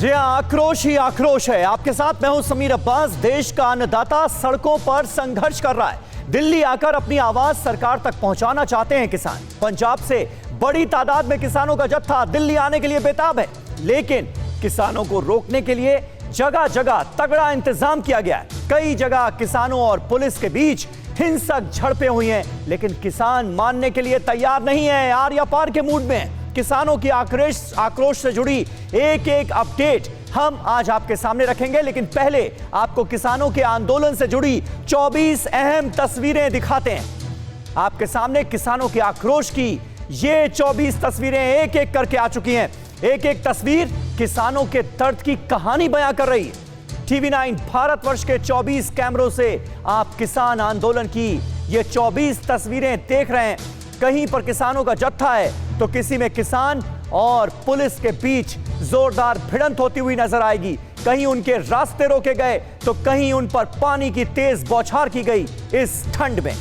जी हाँ, आक्रोश ही आक्रोश है। आपके साथ मैं हूं समीर अब्बास। देश का अन्नदाता सड़कों पर संघर्ष कर रहा है। दिल्ली आकर अपनी आवाज सरकार तक पहुंचाना चाहते हैं किसान। पंजाब से बड़ी तादाद में किसानों का जत्था दिल्ली आने के लिए बेताब है, लेकिन किसानों को रोकने के लिए जगह जगह तगड़ा इंतजाम किया गया है। कई जगह किसानों और पुलिस के बीच हिंसक झड़पें हुई हैं, लेकिन किसान मानने के लिए तैयार नहीं है। आर या पार के मूड में है। किसानों की आक्रोश से जुड़ी एक एक अपडेट हम आज आपके सामने रखेंगे, लेकिन पहले आपको किसानों के आंदोलन से जुड़ी 24 अहम तस्वीरें दिखाते हैं। आपके सामने किसानों के आक्रोश की ये 24 तस्वीरें एक एक करके आ चुकी हैं। एक एक तस्वीर किसानों के दर्द की कहानी बयां कर रही है। TV9 भारतवर्ष के 24 कैमरों से आप किसान आंदोलन की ये 24 तस्वीरें देख रहे हैं। कहीं पर किसानों का जत्था है तो किसी में किसान और पुलिस के बीच जोरदार भिड़ंत होती हुई नजर आएगी। कहीं उनके रास्ते रोके गए तो कहीं उन पर पानी की तेज बौछार की गई। इस ठंड में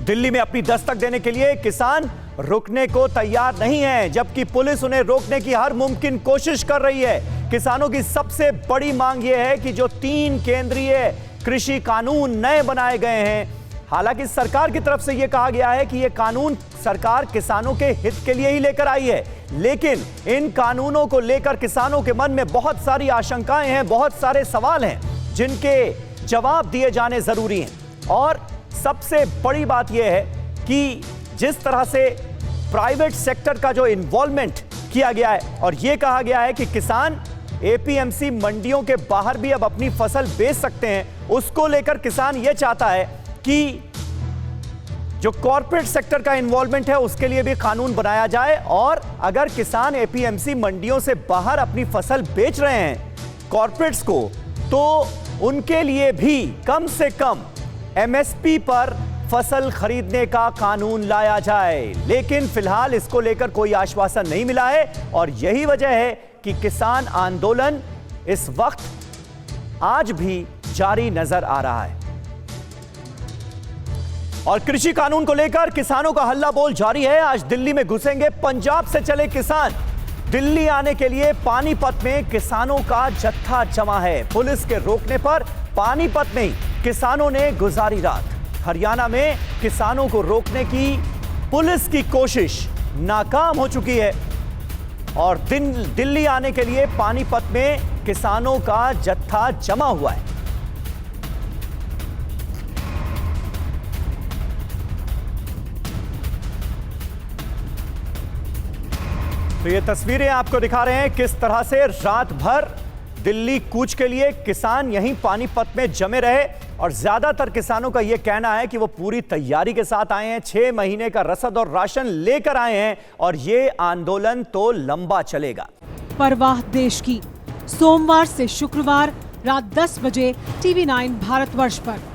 दिल्ली में अपनी दस्तक देने के लिए किसान रुकने को तैयार नहीं है, जबकि पुलिस उन्हें रोकने की हर मुमकिन कोशिश कर रही है। किसानों की सबसे बड़ी मांग यह है कि जो 3 केंद्रीय कृषि कानून नए बनाए गए हैं, हालांकि सरकार की तरफ से यह कहा गया है कि यह कानून सरकार किसानों के हित के लिए ही लेकर आई है, लेकिन इन कानूनों को लेकर किसानों के मन में बहुत सारी आशंकाएं हैं, बहुत सारे सवाल हैं जिनके जवाब दिए जाने जरूरी हैं। और सबसे बड़ी बात यह है कि जिस तरह से प्राइवेट सेक्टर का जो इन्वॉल्वमेंट किया गया है और यह कहा गया है कि किसान APMC मंडियों के बाहर भी अब अपनी फसल बेच सकते हैं, उसको लेकर किसान यह चाहता है कि जो कॉर्पोरेट सेक्टर का इन्वॉल्वमेंट है उसके लिए भी कानून बनाया जाए। और अगर किसान APMC मंडियों से बाहर अपनी फसल बेच रहे हैं कॉर्पोरेट्स को, तो उनके लिए भी कम से कम MSP पर फसल खरीदने का कानून लाया जाए। लेकिन फिलहाल इसको लेकर कोई आश्वासन नहीं मिला है और यही वजह है कि किसान आंदोलन इस वक्त आज भी जारी नजर आ रहा है। और कृषि कानून को लेकर किसानों का हल्ला बोल जारी है। आज दिल्ली में घुसेंगे पंजाब से चले किसान। दिल्ली आने के लिए पानीपत में किसानों का जत्था जमा है। पुलिस के रोकने पर पानीपत में किसानों ने गुजारी रात। हरियाणा में किसानों को रोकने की पुलिस की कोशिश नाकाम हो चुकी है और दिल्ली आने के लिए पानीपत में किसानों का जत्था जमा हुआ है। तो ये तस्वीरें आपको दिखा रहे हैं किस तरह से रात भर दिल्ली कूच के लिए किसान यहीं पानीपत में जमे रहे। और ज्यादातर किसानों का यह कहना है कि वो पूरी तैयारी के साथ आए हैं, 6 महीने का रसद और राशन लेकर आए हैं और ये आंदोलन तो लंबा चलेगा। परवाह देश की, सोमवार से शुक्रवार रात 10 बजे TV9 भारतवर्ष पर।